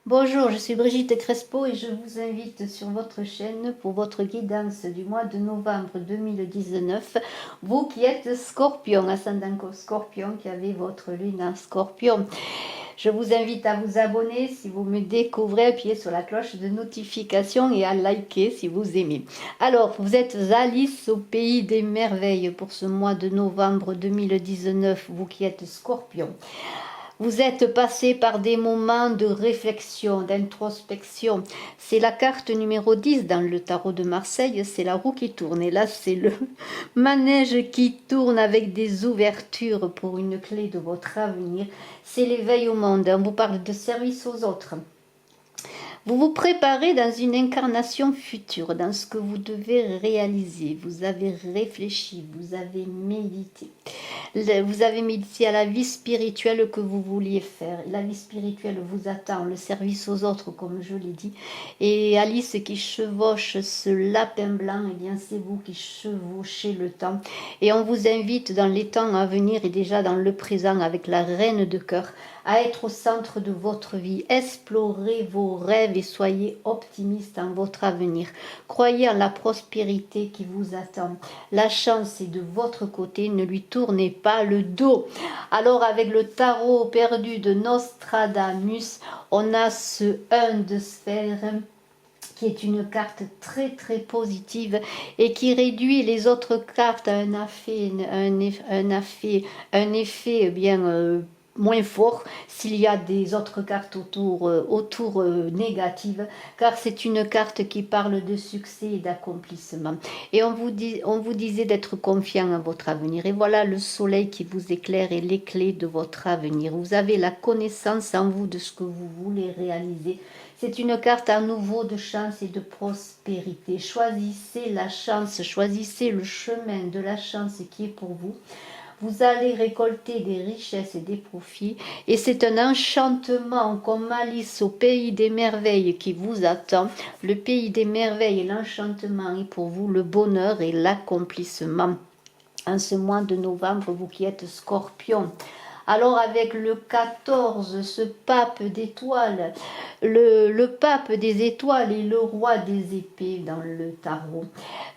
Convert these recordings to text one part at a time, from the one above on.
Bonjour, je suis Brigitte Crespo et je vous invite sur votre chaîne pour votre guidance du mois de novembre 2019. Vous qui êtes Scorpion, ascendant Scorpion, qui avez votre lune en Scorpion. Je vous invite à vous abonner si vous me découvrez, appuyez sur la cloche de notification et à liker si vous aimez. Alors, vous êtes Alice au pays des merveilles pour ce mois de novembre 2019, vous qui êtes Scorpion. Vous êtes passé par des moments de réflexion, d'introspection. C'est la carte numéro 10 dans le tarot de Marseille, c'est la roue qui tourne. Et là, c'est le manège qui tourne avec des ouvertures pour une clé de votre avenir. C'est l'éveil au monde. On vous parle de service aux autres. Vous vous préparez dans une incarnation future, dans ce que vous devez réaliser. Vous avez réfléchi, vous avez médité. Vous avez médité à la vie spirituelle que vous vouliez faire. La vie spirituelle vous attend, le service aux autres, comme je l'ai dit. Et Alice qui chevauche ce lapin blanc, eh bien c'est vous qui chevauchez le temps. Et on vous invite dans les temps à venir et déjà dans le présent avec la reine de cœur à être au centre de votre vie. Explorez vos rêves et soyez optimiste en votre avenir. Croyez en la prospérité qui vous attend. La chance est de votre côté, ne lui tournez pas le dos. Alors avec le tarot perdu de Nostradamus, on a ce 1 de sphère qui est une carte très très positive et qui réduit les autres cartes à un effet bien moins fort s'il y a des autres cartes autour négatives, car c'est une carte qui parle de succès et d'accomplissement. Et on vous disait d'être confiant en votre avenir. Et voilà le soleil qui vous éclaire et les clés de votre avenir. Vous avez la connaissance en vous de ce que vous voulez réaliser. C'est une carte à nouveau de chance et de prospérité. Choisissez la chance, choisissez le chemin de la chance qui est pour vous. Vous allez récolter des richesses et des profits. Et c'est un enchantement comme Alice au pays des merveilles qui vous attend. Le pays des merveilles et l'enchantement est pour vous le bonheur et l'accomplissement. En ce mois de novembre, vous qui êtes Scorpion. Alors avec le 14, ce pape d'étoiles, le pape des étoiles et le roi des épées dans le tarot,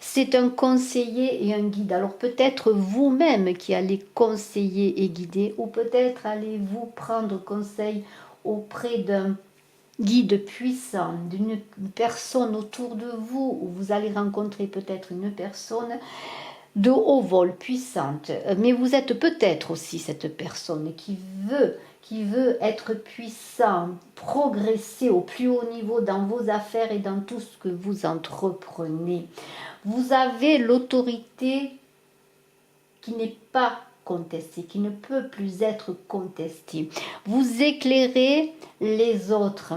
c'est un conseiller et un guide. Alors peut-être vous-même qui allez conseiller et guider, ou peut-être allez-vous prendre conseil auprès d'un guide puissant, d'une personne autour de vous, où vous allez rencontrer peut-être une personne de haut vol, puissante, mais vous êtes peut-être aussi cette personne qui veut être puissant, progresser au plus haut niveau dans vos affaires et dans tout ce que vous entreprenez. Vous avez l'autorité qui n'est pas contestée, qui ne peut plus être contestée. Vous éclairez les autres.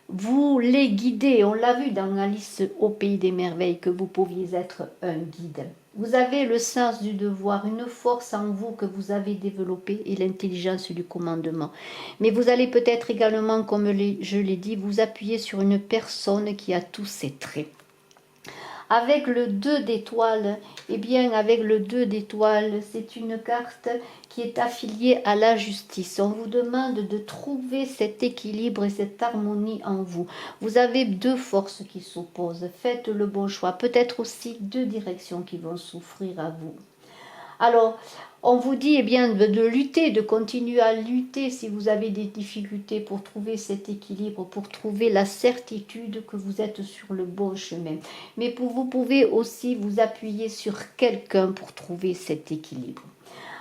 Vous les guidez. On l'a vu dans Alice au pays des merveilles que vous pouviez être un guide. Vous avez le sens du devoir, une force en vous que vous avez développée et l'intelligence du commandement. Mais vous allez peut-être également, comme je l'ai dit, vous appuyer sur une personne qui a tous ces traits. Avec le 2 d'étoiles, eh bien avec le 2 d'étoiles, c'est une carte qui est affiliée à la justice. On vous demande de trouver cet équilibre et cette harmonie en vous. Vous avez deux forces qui s'opposent. Faites le bon choix. Peut-être aussi deux directions qui vont souffrir à vous. Alors, on vous dit eh bien, de lutter, de continuer à lutter si vous avez des difficultés pour trouver cet équilibre, pour trouver la certitude que vous êtes sur le bon chemin. Mais vous pouvez aussi vous appuyer sur quelqu'un pour trouver cet équilibre.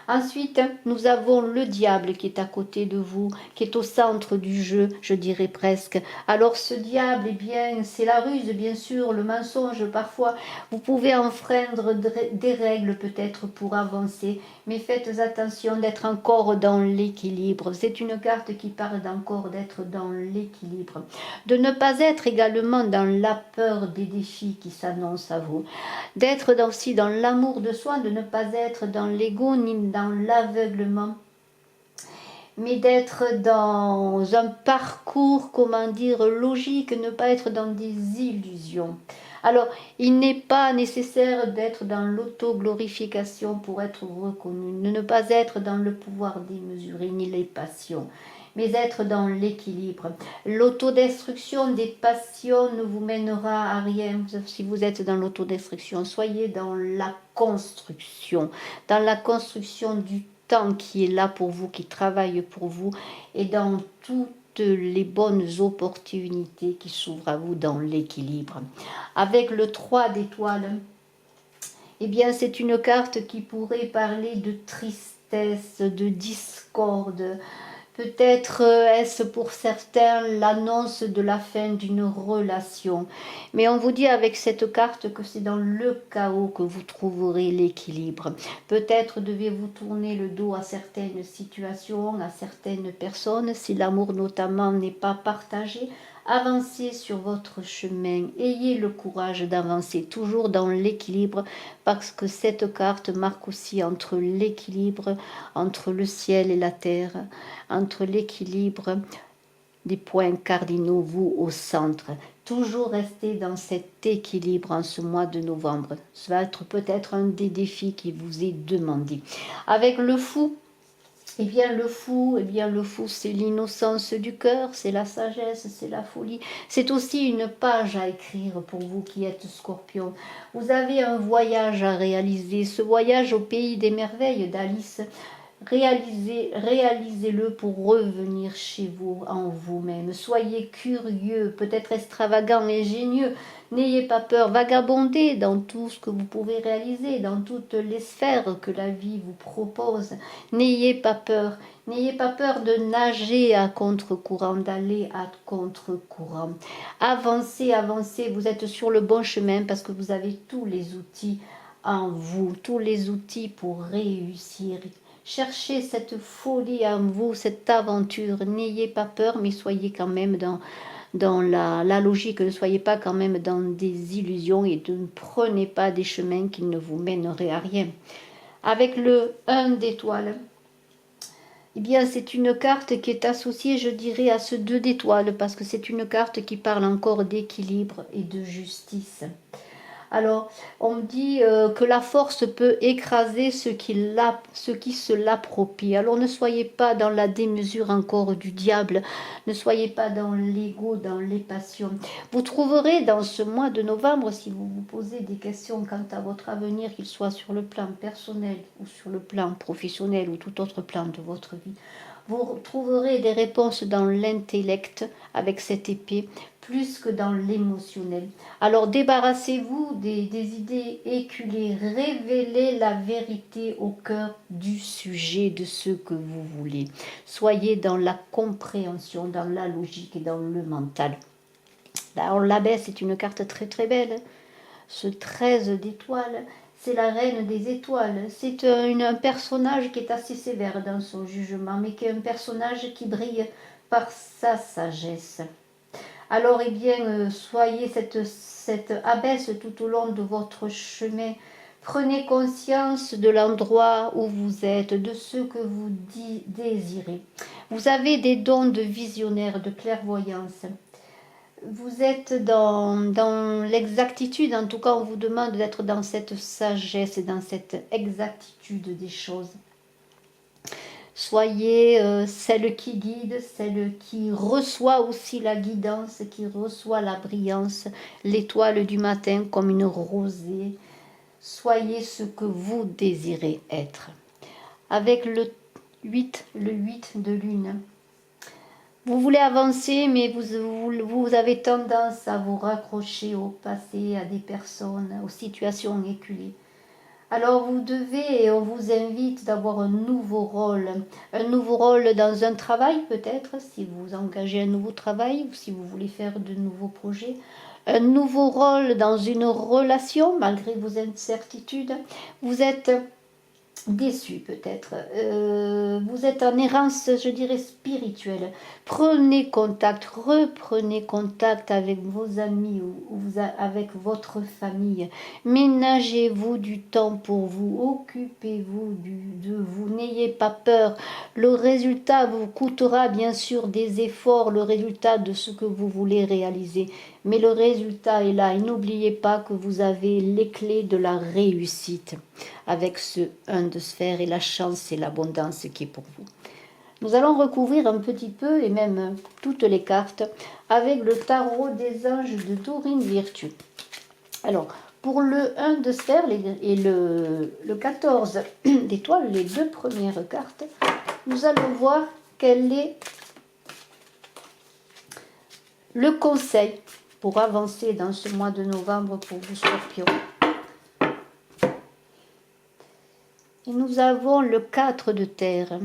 Ensuite, nous avons le diable qui est à côté de vous, qui est au centre du jeu, je dirais presque. Alors ce diable, eh bien, c'est la ruse, bien sûr, le mensonge parfois. Vous pouvez enfreindre des règles peut-être pour avancer, mais faites attention d'être encore dans l'équilibre. C'est une carte qui parle d'encore d'être dans l'équilibre. De ne pas être également dans la peur des défis qui s'annoncent à vous. D'être aussi dans l'amour de soi, de ne pas être dans l'ego ni dans l'aveuglement, mais d'être dans un parcours, comment dire, logique, ne pas être dans des illusions. Alors, il n'est pas nécessaire d'être dans l'auto-glorification pour être reconnu, de ne pas être dans le pouvoir démesuré ni les passions, mais être dans l'équilibre. L'autodestruction des passions ne vous mènera à rien si vous êtes dans l'autodestruction. Soyez dans la construction du temps qui est là pour vous, qui travaille pour vous, et dans toutes les bonnes opportunités qui s'ouvrent à vous dans l'équilibre. Avec le 3 d'étoiles, eh bien c'est une carte qui pourrait parler de tristesse, de discorde. Peut-être est-ce pour certains l'annonce de la fin d'une relation. Mais on vous dit avec cette carte que c'est dans le chaos que vous trouverez l'équilibre. Peut-être devez-vous tourner le dos à certaines situations, à certaines personnes, si l'amour notamment n'est pas partagé. Avancez sur votre chemin, ayez le courage d'avancer toujours dans l'équilibre, parce que cette carte marque aussi entre l'équilibre, entre le ciel et la terre, entre l'équilibre des points cardinaux, vous au centre. Toujours rester dans cet équilibre en ce mois de novembre. Ça va être peut-être un des défis qui vous est demandé. Avec le fou, eh bien le fou, c'est l'innocence du cœur, c'est la sagesse, c'est la folie. C'est aussi une page à écrire pour vous qui êtes Scorpion. Vous avez un voyage à réaliser, ce voyage au pays des merveilles d'Alice. Réalisez-le pour revenir chez vous, en vous-même. Soyez curieux, peut-être extravagant, ingénieux. N'ayez pas peur, vagabondez dans tout ce que vous pouvez réaliser, dans toutes les sphères que la vie vous propose. N'ayez pas peur de nager à contre-courant, d'aller à contre-courant. Avancez, avancez, vous êtes sur le bon chemin parce que vous avez tous les outils en vous, tous les outils pour réussir. Cherchez cette folie en vous, cette aventure. N'ayez pas peur, mais soyez quand même dans la logique. Ne soyez pas quand même dans des illusions et ne prenez pas des chemins qui ne vous mèneraient à rien. Avec le 1 d'étoiles, eh bien c'est une carte qui est associée, je dirais, à ce 2 d'étoiles, parce que c'est une carte qui parle encore d'équilibre et de justice. Alors, on me dit que la force peut écraser ceux qui se l'approprient. Alors, ne soyez pas dans la démesure encore du diable. Ne soyez pas dans l'ego, dans les passions. Vous trouverez dans ce mois de novembre, si vous vous posez des questions quant à votre avenir, qu'il soit sur le plan personnel ou sur le plan professionnel ou tout autre plan de votre vie, vous trouverez des réponses dans l'intellect avec cette épée, plus que dans l'émotionnel. Alors débarrassez-vous des idées éculées, révélez la vérité au cœur du sujet de ce que vous voulez. Soyez dans la compréhension, dans la logique et dans le mental. Alors l'abbesse est une carte très très belle. Ce 13 d'étoiles, c'est la reine des étoiles. C'est un personnage qui est assez sévère dans son jugement, mais qui est un personnage qui brille par sa sagesse. Alors, eh bien, soyez cette abbesse tout au long de votre chemin. Prenez conscience de l'endroit où vous êtes, de ce que vous désirez. Vous avez des dons de visionnaire, de clairvoyance. Vous êtes dans l'exactitude, en tout cas on vous demande d'être dans cette sagesse et dans cette exactitude des choses. Soyez celle qui guide, celle qui reçoit aussi la guidance, qui reçoit la brillance, l'étoile du matin comme une rosée. Soyez ce que vous désirez être. Avec le 8 de lune. Vous voulez avancer, mais vous avez tendance à vous raccrocher au passé, à des personnes, aux situations éculées. Alors vous devez, et on vous invite d'avoir un nouveau rôle dans un travail peut-être, si vous engagez un nouveau travail ou si vous voulez faire de nouveaux projets, un nouveau rôle dans une relation malgré vos incertitudes. Vous êtes déçu peut-être, vous êtes en errance, je dirais, spirituelle. Prenez contact, reprenez contact avec vos amis ou avec votre famille. Ménagez-vous du temps pour vous, occupez-vous de vous, n'ayez pas peur. Le résultat vous coûtera bien sûr des efforts, le résultat de ce que vous voulez réaliser. Mais le résultat est là et n'oubliez pas que vous avez les clés de la réussite avec ce 1 de sphère et la chance et l'abondance qui est pour vous. Nous allons recouvrir un petit peu, et même toutes les cartes, avec le tarot des anges de Dorine Virtue. Alors, pour le 1 de sphère et le 14 d'étoiles, les deux premières cartes, nous allons voir quel est le conseil pour avancer dans ce mois de novembre pour vous, Scorpion. Et nous avons le 4 de terre.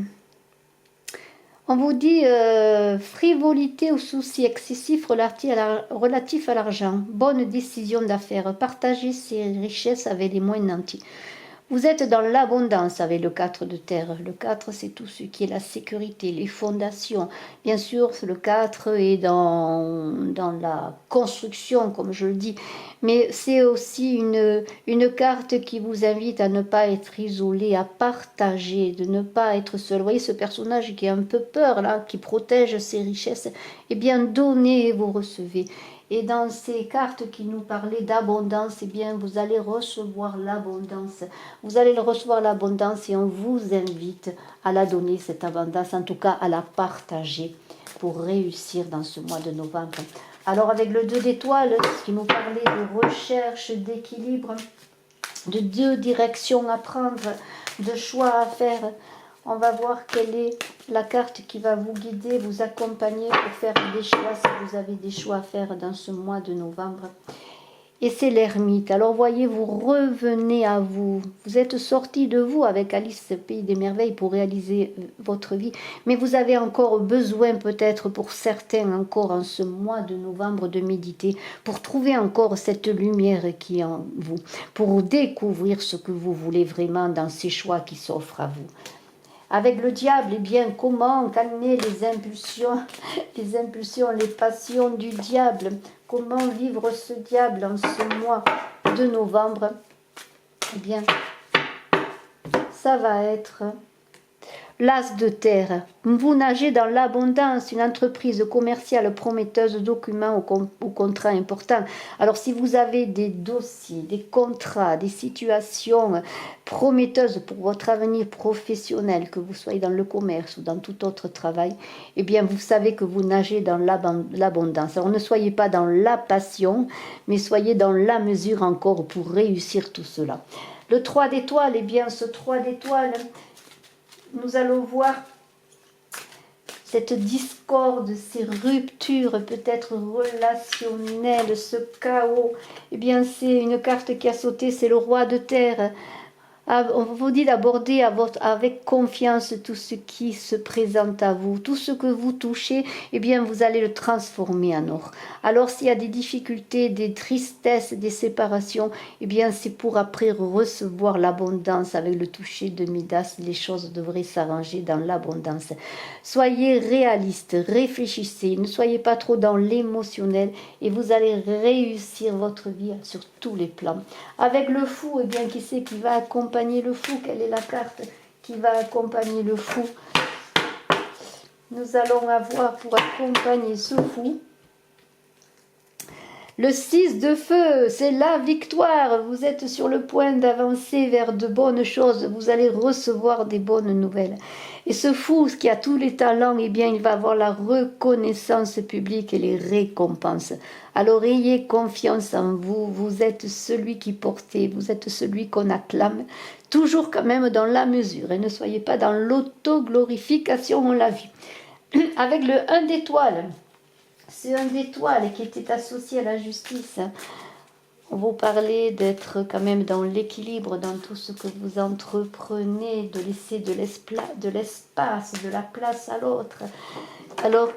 On vous dit frivolité ou soucis excessifs relatifs à l'argent. Bonne décision d'affaires. Partagez ses richesses avec les moins nantis. Vous êtes dans l'abondance avec le 4 de terre. Le 4, c'est tout ce qui est la sécurité, les fondations. Bien sûr, le 4 est dans la construction, comme je le dis. Mais c'est aussi une carte qui vous invite à ne pas être isolé, à partager, de ne pas être seul. Vous voyez ce personnage qui a un peu peur, là, qui protège ses richesses. Eh bien, donnez et vous recevez. Et dans ces cartes qui nous parlaient d'abondance, eh bien, vous allez recevoir l'abondance. Vous allez recevoir l'abondance et on vous invite à la donner, cette abondance, en tout cas à la partager pour réussir dans ce mois de novembre. Alors avec le 2 d'étoiles, qui nous parlait de recherche, d'équilibre, de deux directions à prendre, de choix à faire, on va voir quelle est la carte qui va vous guider, vous accompagner pour faire des choix, si vous avez des choix à faire dans ce mois de novembre. Et c'est l'ermite. Alors voyez, vous revenez à vous. Vous êtes sorti de vous avec Alice, Pays des Merveilles, pour réaliser votre vie. Mais vous avez encore besoin, peut-être pour certains, encore en ce mois de novembre, de méditer, pour trouver encore cette lumière qui est en vous, pour découvrir ce que vous voulez vraiment dans ces choix qui s'offrent à vous. Avec le diable, eh bien, comment calmer les impulsions, les passions du diable? Comment vivre ce diable en ce mois de novembre? Eh bien, ça va être l'as de terre. Vous nagez dans l'abondance, une entreprise commerciale prometteuse, documents ou contrats importants. Alors si vous avez des dossiers, des contrats, des situations prometteuses pour votre avenir professionnel, que vous soyez dans le commerce ou dans tout autre travail, eh bien vous savez que vous nagez dans l'abondance. Alors ne soyez pas dans la passion, mais soyez dans la mesure encore pour réussir tout cela. Le 3 d'étoiles, eh bien ce 3 d'étoiles, nous allons voir cette discorde, ces ruptures peut-être relationnelles, ce chaos. Eh bien, c'est une carte qui a sauté, c'est le roi de terre. On vous dit d'aborder avec confiance tout ce qui se présente à vous. Tout ce que vous touchez, eh bien, vous allez le transformer en or. Alors, s'il y a des difficultés, des tristesses, des séparations, eh bien, c'est pour après recevoir l'abondance avec le toucher de Midas. Les choses devraient s'arranger dans l'abondance. Soyez réaliste, réfléchissez, ne soyez pas trop dans l'émotionnel et vous allez réussir votre vie sur tous les plans. Avec le fou, eh bien, qui c'est qui va accompagner le fou? Quelle est la carte qui va accompagner le fou? Nous allons avoir pour accompagner ce fou le 6 de feu, c'est la victoire. Vous êtes sur le point d'avancer vers de bonnes choses. Vous allez recevoir des bonnes nouvelles. Et ce fou, qui a tous les talents, eh bien, il va avoir la reconnaissance publique et les récompenses. Alors, ayez confiance en vous. Vous êtes celui qui portez. Vous êtes celui qu'on acclame. Toujours quand même dans la mesure. Et ne soyez pas dans l'autoglorification, on l'a vu. Avec le 1 d'étoile. C'est un d'étoile qui était associé à la justice. On vous parlait d'être quand même dans l'équilibre dans tout ce que vous entreprenez, de laisser de l'espace, de la place à l'autre. Alors,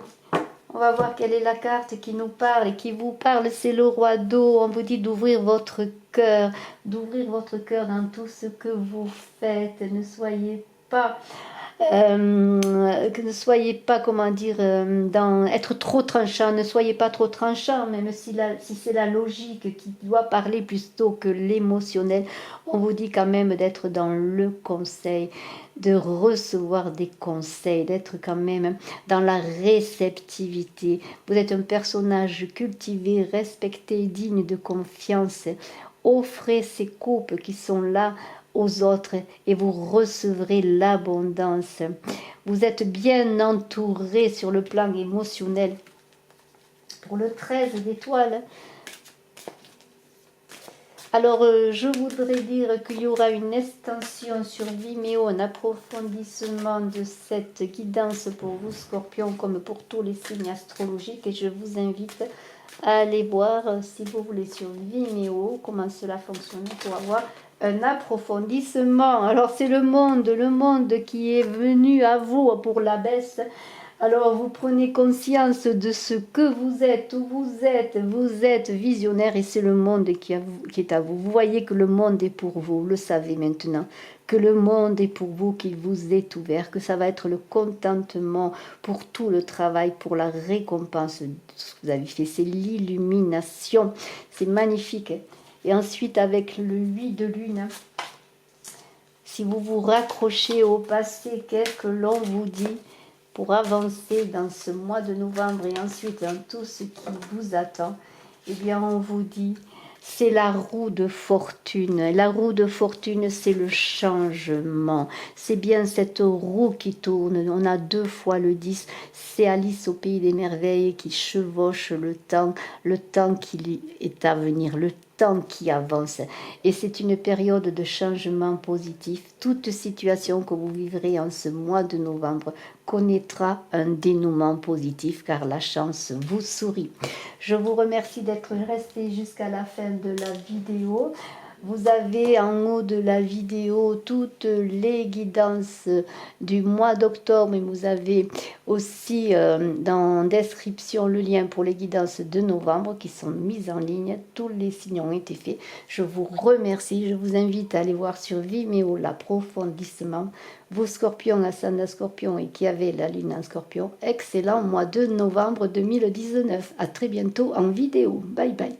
on va voir quelle est la carte qui nous parle et qui vous parle. C'est le roi d'eau. On vous dit d'ouvrir votre cœur dans tout ce que vous faites. Ne soyez pas... que ne soyez pas, comment dire, être trop tranchant, ne soyez pas trop tranchant, même si c'est la logique qui doit parler plutôt que l'émotionnel. On vous dit quand même d'être dans le conseil, de recevoir des conseils, d'être quand même dans la réceptivité. Vous êtes un personnage cultivé, respecté, digne de confiance. Offrez ces coupes qui sont là aux autres et vous recevrez l'abondance. Vous êtes bien entouré sur le plan émotionnel. Pour le 13 d'étoiles, alors, je voudrais dire qu'il y aura une extension sur Vimeo, un approfondissement de cette guidance pour vous, Scorpion, comme pour tous les signes astrologiques. Et je vous invite à aller voir, si vous voulez, sur Vimeo, comment cela fonctionne pour avoir un approfondissement. Alors, c'est le monde qui est venu à vous pour la baisse. Alors vous prenez conscience de ce que vous êtes, où vous êtes visionnaire et c'est le monde qui est à vous. Vous voyez que le monde est pour vous, vous le savez maintenant, que le monde est pour vous, qu'il vous est ouvert, que ça va être le contentement pour tout le travail, pour la récompense de ce que vous avez fait. C'est l'illumination, c'est magnifique. Et ensuite avec le 8 de lune, si vous vous raccrochez au passé, qu'est-ce que l'on vous dit pour avancer dans ce mois de novembre et ensuite dans tout ce qui vous attend, eh bien on vous dit, c'est la roue de fortune. La roue de fortune, c'est le changement. C'est bien cette roue qui tourne. On a 2 fois le 10. C'est Alice au pays des merveilles qui chevauche le temps qui est à venir, le temps qui avance. Et c'est une période de changement positif. Toute situation que vous vivrez en ce mois de novembre connaîtra un dénouement positif car la chance vous sourit. Je vous remercie d'être resté jusqu'à la fin de la vidéo. Vous avez en haut de la vidéo toutes les guidances du mois d'octobre et vous avez aussi dans description le lien pour les guidances de novembre qui sont mises en ligne. Tous les signes ont été faits. Je vous remercie. Je vous invite à aller voir sur Vimeo l'approfondissement. Vous Scorpions, ascendant Scorpion et qui avez la lune en Scorpion, excellent mois de novembre 2019. À très bientôt en vidéo. Bye bye.